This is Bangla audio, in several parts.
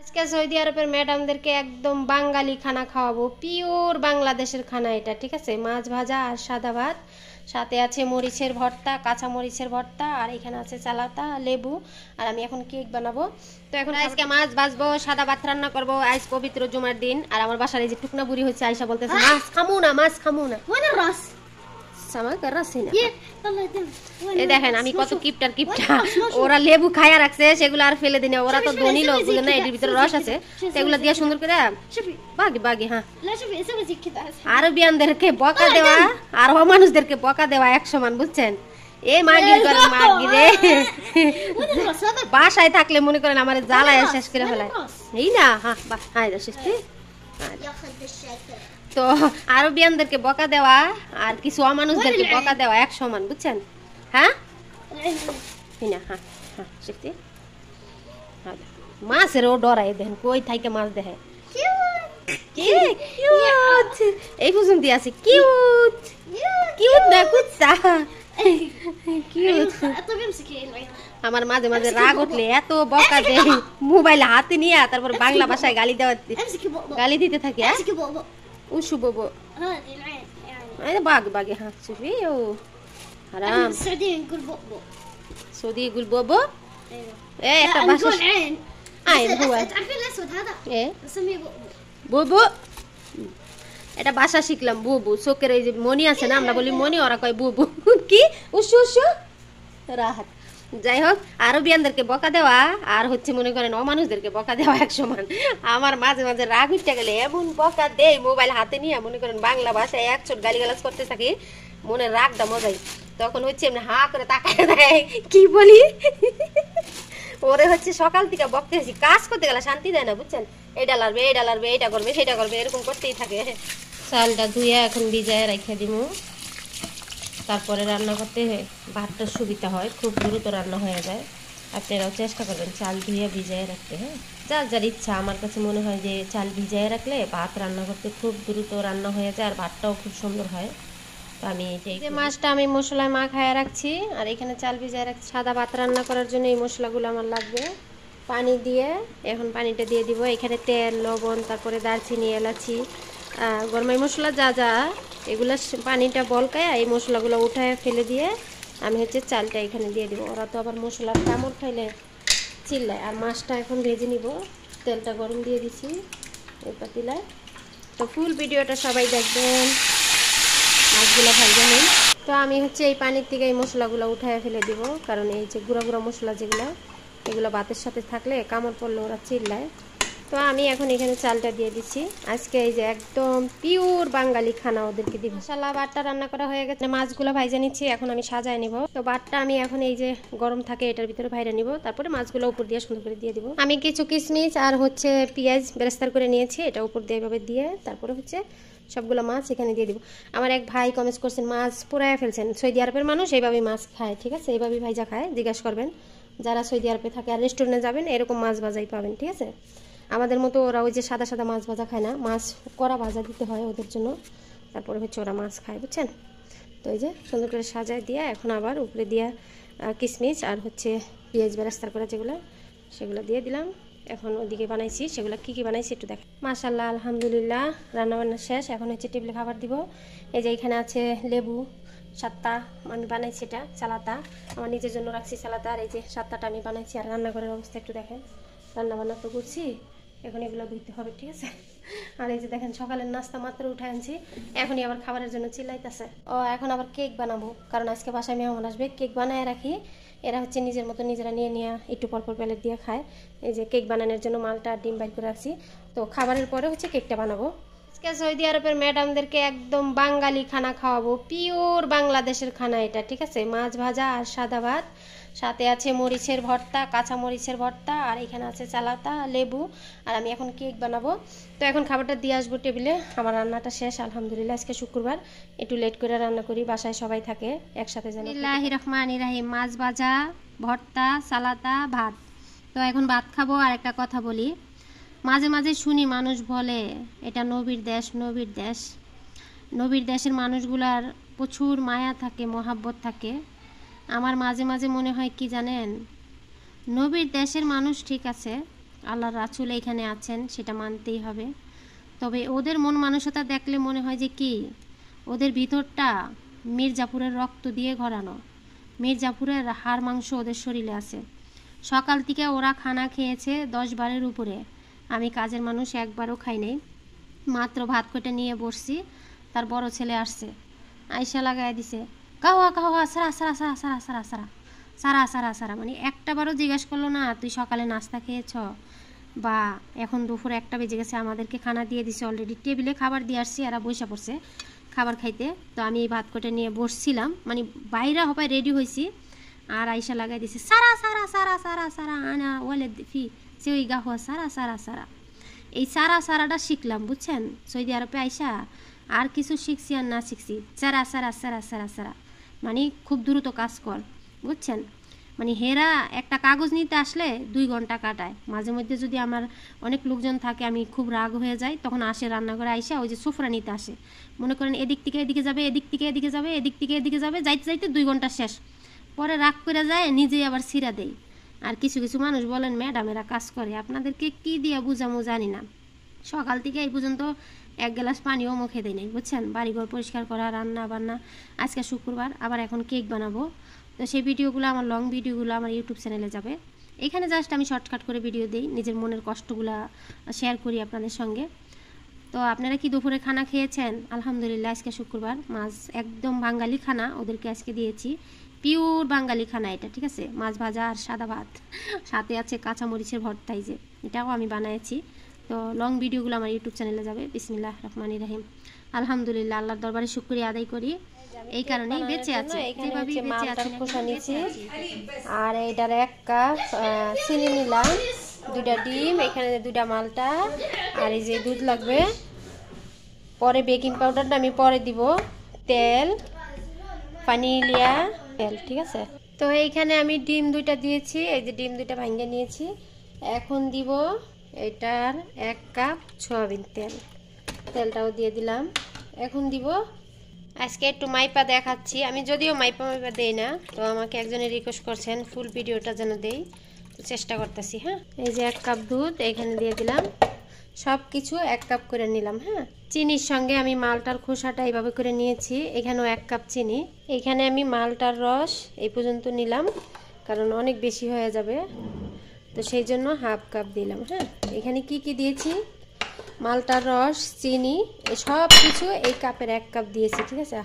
আজকে সৌদি আরবের ম্যাডামদেরকে একদম বাঙালি খানা খাওয়াবো, পিওর বাংলাদেশের খানা এটা, ঠিক আছে। মাছ ভাজা আর সাদা ভাত, সাথে আছে মরিচের ভর্তা, কাঁচা মরিচের ভর্তা, আর এখানে আছে চালাতা, লেবু, আর আমি এখন কেক বানাবো। তো এখন আজকে মাছ ভাজবো, সাদা ভাত রান্না করবো। আজ পবিত্র জুমার দিন, আর আমার বাসার এই যে টুকনা বুড়ি হচ্ছে আয়সা বলতেছে মাছ খামু না, মাছ খামু না। দেখেন আমি কত কিপটার কিপটা, ওরা লেবু খায়া রাখছে, সেগুলো আর ফেলে দিনে। ওরা তো ধনী লোক, বুঝে না, এটির ভিতরে রস আছে, সেগুলো দিয়ে সুন্দর করে বাগি বাগি। হ্যাঁ, আরবিয়ানদেরকে বকা দেওয়া আর অমানুষদেরকে বকা দেওয়া এক সমান, বুঝছেন। এ মাগির ঘরে মাগি রে, বাসায় থাকলে মনে করেন আমার জ্বালায় শেষ করে ফেলায়। এই না, হ্যাঁ বা হ্যাঁ তো আরবিয়ানদেরকে বকা দেওয়া আর কিছু অমানুষদেরকে বকা দেওয়া এক সমান, বুঝছেন। হ্যাঁ না, হ্যাঁ হ্যাঁ শিখছি। মাছের ও ডরাই, দেখেন কই থাইকে মাছ দেখে এই পর্যন্ত আছে। কিউট কিউট না কুত্তা, আমার মাঝে মাঝে রাগ উঠলে এত বকা দেয়, মোবাইল হাতে নিয়ে তারপর বাংলা ভাষায় গালি দিতে থাকে। وشو بابا؟ هذه العين يعني باقي ها شوفي حرام. السعودية نقول بوبو. السعودية يقول بابا؟ ايوه. ايه لا نقول عين. عين هو. تعرفين الاسود هذا؟ ايه. نسميه بوبو. بوبو. এটা ভাষা শিখলাম, বুবু। চোখের এই যে মনি আছে না, আমরা বলি মনি, ওরা কয় বুবু। কি উশু উশু রাহাত। যাই হোক, আরবিয়ানদেরকে বকা দেওয়া আর হচ্ছে মনে করেন অমানুষদেরকে বকা দেওয়া এক সমান। আমার মাঝে মাঝে রাগ উঠতে গেলে এমন বকা দেয়, মোবাইল হাতে নিয়ে মনে করেন বাংলা ভাষায় এক চোট গালিগালাজ করতে থাকি, মনে রাগটা মজাই। তখন হচ্ছে এমনি হা করে তাকায় দেয়, কি বলি। ওরে হচ্ছে সকাল থেকে বকতে আছি, কাজ করতে গেলে শান্তি দেয় না, বুঝছেন। এইটা লাড়বে, এইটা লাড়বে, এইটা করবে, সেটা করবে, এরকম করতেই থাকে। চালটা ধুয়ে এখন ভিজায় রেখে দিব, তারপরে রান্না করতে ভাতটা সুবিধা হয়, খুব দ্রুত রান্না হয়ে যায়। আপনারাও চেষ্টা করবেন চাল ধুয়ে ভিজায় রাখতে। হ্যাঁ, যার যার ইচ্ছা। আমার কাছে মনে হয় যে চাল ভিজায় রাখলে ভাত রান্না করতে খুব দ্রুত রান্না হয়ে যায়, আর ভাতটাও খুব সুন্দর হয়। তো আমি এই যে মাছটা আমি মশলায় মাখায় রাখছি, আর এখানে চাল ভিজায় রাখছি। সাদা ভাত রান্না করার জন্য এই মশলাগুলো আমার লাগবে। পানি দিয়ে এখন পানিটা দিয়ে দিব। এখানে তেল, লবণ, তারপরে দারচিনি, এলাচি, গরমাই মশলা যা যা, এগুলো পানিটা বলকায় এই মশলাগুলো উঠায় ফেলে দিয়ে আমি হচ্ছে চালটা এখানে দিয়ে দিব। ওরা তো আবার মশলার কামড় খাইলে চিল্লায়। আর মাছটা এখন ভেজে নিব, তেলটা গরম দিয়ে দিছি এই পাতিলায়। তো ফুল ভিডিওটা সবাই দেখবেন, মাছগুলো ভাজা নেই। তো আমি হচ্ছে এই পানির থেকে এই মশলাগুলো উঠায় ফেলে দিব, কারণ এই যে গুঁড়া গুঁড়া মশলা যেগুলো, এগুলো ভাতের সাথে থাকলে কামড় পড়লে ওরা চিল্লায়। তো আমি এখন এখানে চালটা দিয়ে দিচ্ছি। আজকে এই যে একদম পিওর বাঙালি খানা ওদেরকে দিব। মশলা ভাতটা রান্না করা হয়ে গেছে, মাছগুলো ভাইজা নিচ্ছি, এখন আমি সাজায় নিব। তো ভাতটা আমি এখন এই যে গরম থাকে এটার ভিতরে ভাইরা নিব, তারপরে মাছগুলো উপর দিয়ে সুন্দর করে দিয়ে দিব। আমি কিছু কিশমিশ আর হচ্ছে পেঁয়াজ বেরেস্তার করে নিয়েছি, এটা উপর দিয়ে এভাবে দিয়ে তারপরে হচ্ছে সবগুলো মাছ এখানে দিয়ে দিব। আমার এক ভাই কমেন্ট করছেন মাছ পুরায় ফেলছেন, সৌদি আরবের মানুষ এইভাবে মাছ খায়, ঠিক আছে, এইভাবে ভাইজা খায়। জিজ্ঞাসা করবেন যারা সৌদি আরবে থাকে আর রেস্টুরেন্টে যাবেন, এরকম মাছ ভাজাই পাবেন, ঠিক আছে। আমাদের মতো ওরা ওই যে সাদা সাদা মাছ ভাজা খায় না, মাছ কড়া ভাজা দিতে হয় ওদের জন্য, তারপরে হচ্ছে ওরা মাছ খায়, বুঝছেন। তো এই যে সুন্দর করে সাজায় দিয়ে এখন আবার উপরে দিয়ে কিশমিশ আর হচ্ছে পেঁয়াজ বেরেস্তা করে যেগুলো, সেগুলো দিয়ে দিলাম। এখন ওদিকে বানাইছি, সেগুলো কী কী বানাইছি একটু দেখ। মাশাআল্লাহ, আলহামদুলিল্লাহ, রান্নাবান্না শেষ। এখন হচ্ছে টেবিলে খাবার দিব। এই যে এখানে আছে লেবু 7টা, আমি বানাইছি, এটা চালাতা, আমার নিজের জন্য রাখছি চালাতা। আর এই যে 7টাটা আমি বানাইছি। আর রান্নাঘরের অবস্থা একটু দেখেন, রান্নাবান্না তো করছি, এখন এগুলো ধুইতে হবে, ঠিক আছে। আর এই যে দেখেন সকালের নাস্তা মাত্র উঠে আনছি, এখনই আবার খাবারের জন্য চিল্লাইতেছে। ও এখন আবার কেক বানাবো, কারণ আজকে বাসায় মেহমান আসবে। কেক বানায় রাখি, এরা হচ্ছে নিজের মতো নিজেরা নিয়ে নিয়ে একটু পরপর প্লেট দিয়ে খায়। এই যে কেক বানানোর জন্য মালটা ডিম বাইর করে রাখছি, তো খাবারের পরে হচ্ছে কেকটা বানাবো। আজকে সৌদি আরবের ম্যাডামদেরকে একদম বাঙালি খানা খাওয়াবো, পিওর বাংলাদেশের খানা এটা, ঠিক আছে। মাছ ভাজা আর সাদা ভাত, সাথে আছে মরিচের ভর্তা, কাঁচা মরিচের ভর্তা, আর এখানে আছে চালাতা, লেবু, আর আমি এখন কেক বানাবো। তো এখন খাবারটা দিয়ে আসবো টেবিলে। আমার রান্নাটা শেষ আলহামদুলিল্লাহ। আজকে শুক্রবার, একটু লেট করে রান্না করি, বাসায় সবাই থাকে একসাথে। বিসমিল্লাহির রহমানির রহিম। মাছ ভাজা, ভর্তা, সালাতা, ভাত। তো এখন ভাত খাবো। আর একটা কথা বলি, মাঝে মাঝে শুনি মানুষ বলে এটা নবীর দেশ, নবীর দেশ। নবীর দেশের মানুষগুলার প্রচুর মায়া থাকে, মহাব্বত থাকে। আমার মাঝে মাঝে মনে হয় কি জানেন, নবীর দেশের মানুষ ঠিক আছে, আল্লাহর রাসূল এখানে আছেন, সেটা মানতেই হবে। তবে ওদের মন মানসিকতা দেখলে মনে হয় যে কি, ওদের ভিতরটা মির্জাপুরের রক্ত দিয়ে গড়ানো, মির্জাপুরের হাড় মাংস ওদের শরীরে আছে। সকাল থেকে ওরা খানা খেয়েছে 10 বারের উপরে। আমি কাজের মানুষ, একবারও খাই নাই। মাত্র ভাত কটা নিয়ে বসছি, তার বড় ছেলে আসছে, আয়সা লাগাই দিছে কাওয়া কাওয়া সারা সারা সারা সারা সারা সারা সারা সারা সারা, মানে একটা বারও জিজ্ঞাসা করলো না তুই সকালে নাস্তা খেয়েছ, বা এখন দুপুর 1টা বেজে গেছে, আমাদেরকে খানা দিয়ে দিছে অলরেডি, টেবিলে খাবার দিয়ে আসছি, এরা বসে পড়ছে খাবার খাইতে। তো আমি এই ভাত কটা নিয়ে বসছিলাম, মানে বাইরে হবাই রেডি হয়েছি, আর আয়সা লাগাই দিছে সারা সারা সারা সারা সারা আনা ওয়ালে ফি সে ওই গা হওয়া সারা সারা সারা। এই সারা সারাটা শিখলাম, বুঝছেন, সৌদি আরবে আইসা। আর কিছু শিখছি আর না শিখছি, সারা সারা সারা সারা সারা, মানে খুব দ্রুত কাজ কর, বুঝছেন। মানে হেরা একটা কাগজ নিতে আসলে 2 ঘন্টা কাটায়। মাঝে মধ্যে যদি আমার অনেক লোকজন থাকে, আমি খুব রাগ হয়ে যাই, তখন আসে রান্নাঘরে আইসা ওই যে সুফরা নিতে আসে, মনে করেন এদিক থেকে এদিকে যাবে, এদিক থেকে এদিকে যাবে, এদিক থেকে এদিকে যাবে, যাইতে যাইতে 2 ঘন্টা শেষ। পরে রাগ করে যায়, নিজেই আবার ছিঁড়া দেয়। আর কিছু কিছু মানুষ বলেন ম্যাডামেরা কাজ করে, আপনাদেরকে কি দিয়ে বুঝামো জানি না। সকাল থেকে এই পর্যন্ত 1 গ্লাস পানিও মুখে দেয় নাই, বুঝছেন। বাড়িঘর পরিষ্কার করা, রান্না বান্না, আজকে শুক্রবার, আবার এখন কেক বানাবো। তো সেই ভিডিওগুলো, আমার লং ভিডিওগুলো আমার ইউটিউব চ্যানেলে যাবে। এখানে জাস্ট আমি শর্টকাট করে ভিডিও দিই, নিজের মনের কষ্টগুলো শেয়ার করি আপনাদের সঙ্গে। তো আপনারা কি দুপুরে খানা খেয়েছেন? আলহামদুলিল্লাহ, আজকে শুক্রবার, মাছ একদম বাঙালি খানা ওদেরকে আজকে দিয়েছি, পিওর বাঙালি খানা এটা, ঠিক আছে। মাছ ভাজা আর সাদা ভাত, সাথে আছে কাঁচামরিচের ভর্তা, এই যে এটাও আমি বানিয়েছি। তো লং ভিডিওগুলো আমার ইউটিউব চ্যানেলে যাবে। বিসমিল্লাহির রহমানির রহিম। আলহামদুলিল্লাহ, আল্লাহর দরবারে শুকরিয়া আদায় করি, এই কারণেই বেঁচে আছে, যেভাবেই বেঁচে আছে। খোসা নিয়েছি, আর এইটার 1 কাপ চিনি নিলাম, 2টা ডিম, এখানে 2টা মালটা, আর এই যে দুধ লাগবে। পরে বেকিং পাউডারটা আমি পরে দিব, তেল, ভ্যানিলা তেল, ঠিক আছে। তো এইখানে আমি ডিম 2টা দিয়েছি, এই যে ডিম 2টা ভাঙিয়ে নিয়েছি। এখন দিব এটার 1 কাপ সয়াবিন তেল, তেলটাও দিয়ে দিলাম। এখন দিব, আজকে একটু মাইপা দেখাচ্ছি, আমি যদিও মাইপা দেই না, তো আমাকে একজনে রিকোয়েস্ট করছেন ফুল ভিডিওটা যেন দেই, তো চেষ্টা করতেছি। হ্যাঁ, এই যে 1 কাপ দুধ এখানে দিয়ে দিলাম, সব কিছু 1 কাপ করে নিলাম। হ্যাঁ, চিনির সঙ্গে আমি মালটার খোসাটা এইভাবে করে নিয়েছি, এখানেও 1 কাপ চিনি। এখানে আমি মালটার রস এই পর্যন্ত নিলাম, কারণ অনেক বেশি হয়ে যাবে, তো সেই জন্য 1/2 কাপ দিলাম। হ্যাঁ, এখানে কি কি দিয়েছি, মালটার রস, চিনি, এই সব কিছু এই কাপের 1 কাপ দিয়েছি, ঠিক আছে।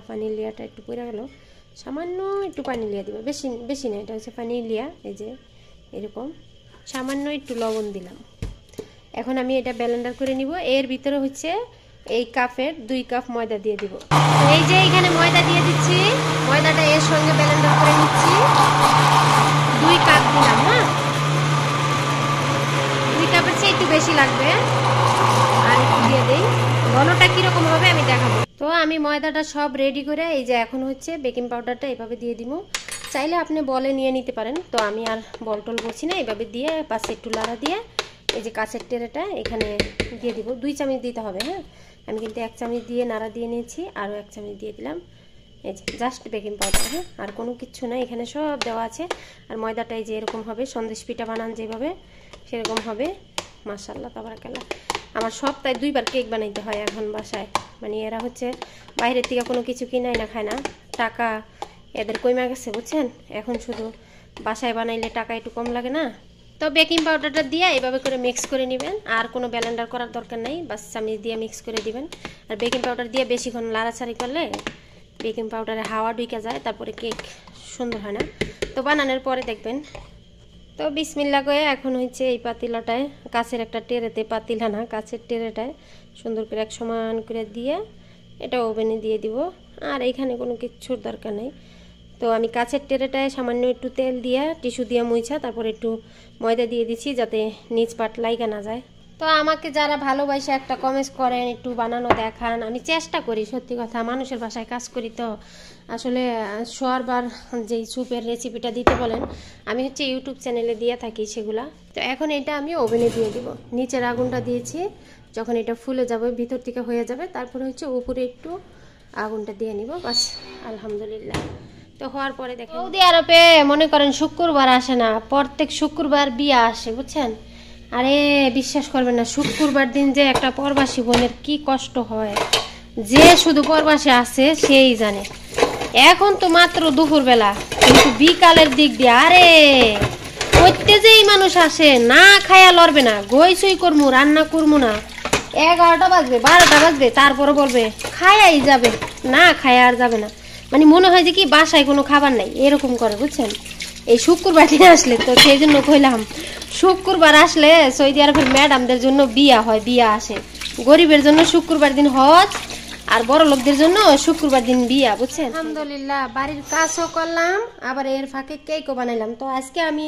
ভ্যানিলিয়াটা একটু পড়ে গেল, সামান্য একটু পানি লিয়া দিবা, বেশি বেশি না, এটা হচ্ছে ভ্যানিলিয়া, এই যে এরকম, সামান্য একটু লবণ দিলাম। এখন আমি এটা ব্লেন্ডার করে নিব। এর ভিতরে হচ্ছে এই কাপের 2 কাপ ময়দা দিয়ে দিব। এই যে এখানে ময়দা দিয়ে দিচ্ছি, ময়দাটা এর সঙ্গে ব্লেন্ডার করে নিচ্ছি। 2 কাপ দিলাম। হ্যাঁ, 2 কাপের চেয়ে একটু বেশি লাগবে, আর একটু দিয়ে দেই, ঘনটা কিরকম হবে আমি দেখাবো। তো আমি ময়দাটা সব রেডি করে, এই যে এখন হচ্ছে বেকিং পাউডারটা এভাবে দিয়ে দিব। চাইলে আপনি বলে নিয়ে নিতে পারেন, তো আমি আর বল টল বলছি না, এভাবে দিয়ে পাশে একটু লাড়া দিয়ে এই যে কাঁচের টেরেটা এখানে দিয়ে দিব। 2 চামচ দিতে হবে। হ্যাঁ, আমি কিন্তু 1 চামচ দিয়ে নাড়া দিয়ে নিয়েছি, আরও 1 চামচ দিয়ে দিলাম। এই যে জাস্ট বেকিং পাউডার। হ্যাঁ, আর কোনো কিচ্ছু না, এখানে সব দেওয়া আছে। আর ময়দাটা এই যে এরকম হবে, সন্দেশ পিঠা বানান যেভাবে সেরকম হবে। মাশাআল্লাহ, তাবারাকাল্লাহ। আমার সপ্তাহে 2 বার কেক বানাইতে হয় এখন বাসায়, মানে এরা হচ্ছে বাইরের থেকে কোনো কিছু কিনাই না, খায় না, টাকা এদের কমে গেছে, বুঝছেন। এখন শুধু বাসায় বানাইলে টাকা একটু কম লাগে না। তো বেকিং পাউডারটা দিয়ে এইভাবে করে মিক্স করে নেবেন, আর কোনো ব্লেন্ডার করার দরকার নেই, বাস চামচ দিয়ে মিক্স করে দিবেন। আর বেকিং পাউডার দিয়ে বেশিক্ষণ লাড়াচাড়ি করলে বেকিং পাউডারে হাওয়া ঢুকে যায়, তারপরে কেক সুন্দর হয় না। তো বানানোর পরে দেখবেন। তো বিসমিল্লাহ করে এখন হচ্ছে এই পাতিলাটায়, কাছের একটা টেরেতে, পাতিলা না কাছের টেরেটায় সুন্দর করে এক সমান করে দিয়ে এটা ওভেনে দিয়ে দিব। আর এইখানে কোনো কিছুর দরকার নেই। তো আমি কাছের টেরেটায় সামান্য একটু তেল দিয়ে টিস্যু দিয়ে মুছা, তারপর একটু ময়দা দিয়ে দিচ্ছি যাতে নিচ পাট লাইগা না যায়। তো আমাকে যারা ভালোবাসে একটা কমেন্টস করেন, একটু বানানো দেখান, আমি চেষ্টা করি, সত্যি কথা, মানুষের বাসায় কাজ করি, তো আসলে সোয়ারবার যেই স্যুপের রেসিপিটা দিতে বলেন, আমি হচ্ছে ইউটিউব চ্যানেলে দিয়ে থাকি সেগুলা। তো এখন এটা আমি ওভেনে দিয়ে দিব, নিচের আগুনটা দিয়েছি, যখন এটা ফুলে যাবে ভিতর থেকে হয়ে যাবে, তারপরে হচ্ছে উপরে একটু আগুনটা দিয়ে নিব, বাস। আলহামদুলিল্লাহ। তো হওয়ার পরে দেখেন, সৌদি আরবে মনে করেন শুক্রবার আসে না, প্রত্যেক শুক্রবার বিয়া আসে, বুঝছেন। আরে বিশ্বাস করবেন না, শুক্রবার দিন যে একটা প্রবাসী বোনের কি কষ্ট হয়, যে শুধু প্রবাসে আছে সেই জানে। এখন তো মাত্র দুপুরবেলা, কিন্তু বিকালের দিক দিয়ে আরে কইতে যেই মানুষ আসে না খায়া লড়বে না, গই সই করমু, রান্না করমু না, 11টা বাজবে 12টা বাজবে, তারপরে বলবে খায়াই যাবে, না খায়া আর যাবে না। মানে মনে হয় যে কি বাসায় কোনো খাবার নাই, এরকম করে বুঝছেন। এই শুক্রবার দিন আসলে তো সেই জন্য কইলাম, শুক্রবার আসলে সৌদি আরবের ম্যাডামদের জন্য বিয়া হয়, বিয়া আসে। গরিবের জন্য শুক্রবার দিন হজ, আর বড় লোকদের জন্য শুক্রবার দিন বিয়া, বুঝছেন। আলহামদুলিল্লাহ বাড়ির কাজও করলাম, আবার এর ফাঁকে কেকও বানাইলাম। তো আজকে আমি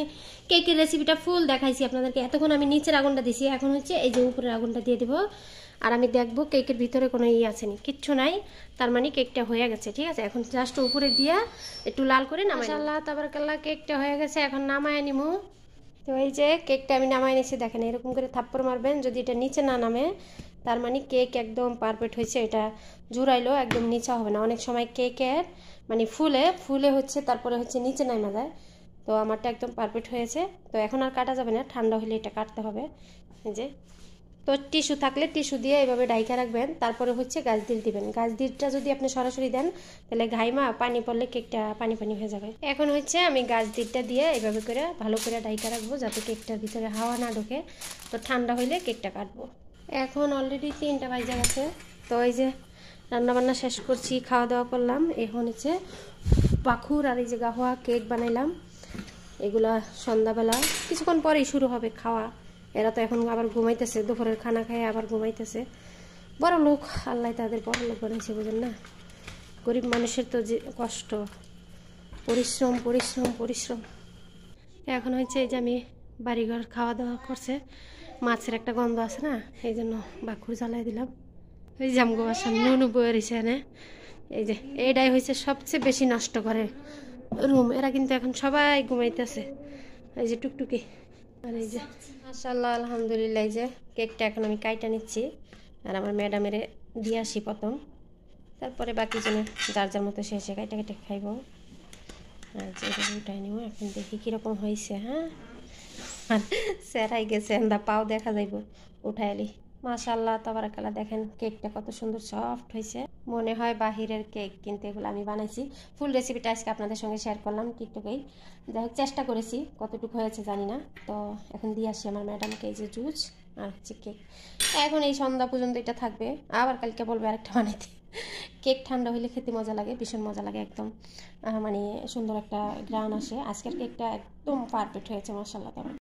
কেকের রেসিপিটা ফুল দেখাইছি আপনাদেরকে। এতক্ষণ আমি নিচের আগুনটা দিছি, এখন হচ্ছে এই যে উপরের আগুনটা দিয়ে দেবো। আর আমি দেখবো কেকের ভিতরে কোনো আসেনি, কিচ্ছু নাই, তার মানে কেকটা হয়ে গেছে। ঠিক আছে, এখন জাস্ট উপরে দিয়া একটু লাল করে নামাই। মাশাআল্লাহ তাবারাকাল্লাহ, কেকটা হয়ে গেছে, এখন নামায় নিমু। তো এই যে কেকটা আমি নামাই নিয়েছি, দেখেন এরকম করে থাপ্পড় মারবেন, যদি এটা নিচে না নামে তার মানে কেক একদম পারফেক্ট হয়েছে। এটা জুড়াইলো একদম নিচে হবে না, অনেক সময় কেকের মানে ফুলে ফুলে হচ্ছে তারপরে হচ্ছে নিচে নামা যায়। তো আমারটা একদম পারফেক্ট হয়েছে। তো এখন আর কাটা যাবে না, ঠান্ডা হলে এটা কাটতে হবে। এই যে, তো টিস্যু থাকলে টিস্যু দিয়ে এইভাবে ডাইকা রাখবেন, তারপরে হচ্ছে গাছদিল দিবেন। গাছদিলটা যদি আপনি সরাসরি দেন তাহলে ঘাইমা পানি পড়লে কেকটা পানি পানি হয়ে যাবে। এখন হচ্ছে আমি গাছদিলটা দিয়ে এইভাবে করে ভালো করে ডাইকা রাখবো, যাতে কেকটার ভিতরে হাওয়া না ঢোকে। তো ঠান্ডা হইলে কেকটা কাটবো। এখন অলরেডি 3টা বাজে গেছে। তো এই যে রান্নাবান্না শেষ করছি, খাওয়া দাওয়া করলাম। এখন হচ্ছে পাখুর আর এই যে গাহোয়া কেক বানাইলাম। এগুলা সন্ধ্যাবেলা কিছুক্ষণ পরেই শুরু হবে খাওয়া। এরা তো এখন আবার ঘুমাইতেছে, দুপুরের খানা খায় আবার ঘুমাইতেছে। বড় লোক, আল্লাহ তাদের বড় লোক বানাইছে, বুঝেন না। গরিব মানুষের তো যে কষ্ট, পরিশ্রম পরিশ্রম পরিশ্রম। এখন হচ্ছে এই যে আমি বাড়িঘর খাওয়া দাওয়া করছে, মাছের একটা গন্ধ আছে না, এই জন্য বাকুর জ্বালাই দিলাম। ওই যে আমগো বাসার নুনু বইয়ের এখানে, এই যে এইটাই হয়েছে সবচেয়ে বেশি নষ্ট করে রুম। এরা কিন্তু এখন সবাই ঘুমাইতেছে। এই যে টুকটুকি, আর এই যে মাশাআল্লাহ আলহামদুলিল্লাহ। এই যে কেকটা এখন আমি কাইটা নিচ্ছি, আর আমার ম্যাডামের দিয়ে আসি প্রথম, তারপরে বাকি জনে যার যার মতো সে সে কাইটা কেটে খাইব। আর যে উঠাই নিব, এখন দেখি কীরকম হয়েছে। হ্যাঁ, আর সেরাই গেছে, এন্দা পাও দেখা যাইব উঠাইলি। মাশাআল্লাহ তাবারাকাল্লাহ, দেখেন কেকটা কত সুন্দর সফট হয়েছে, মনে হয় বাহিরের কেক, কিন্তু এগুলো আমি বানাইছি। ফুল রেসিপিটা আজকে আপনাদের সঙ্গে শেয়ার করলাম টিকটকেই। যাই হোক, চেষ্টা করেছি, কতটুকু হয়েছে জানি না। তো এখন দিয়ে আসি আমার ম্যাডামকে এই যে জুস আর হচ্ছে কেক। এখন এই সন্ধ্যা পর্যন্ত এটা থাকবে, আবার কালকে বলবে আরেকটা বানাইতে। কেক ঠান্ডা হইলে খেতে মজা লাগে, ভীষণ মজা লাগে, একদম মানে সুন্দর একটা গ্রান আসে। আজকের কেকটা একদম পারফেক্ট হয়েছে মাশাআল্লাহ।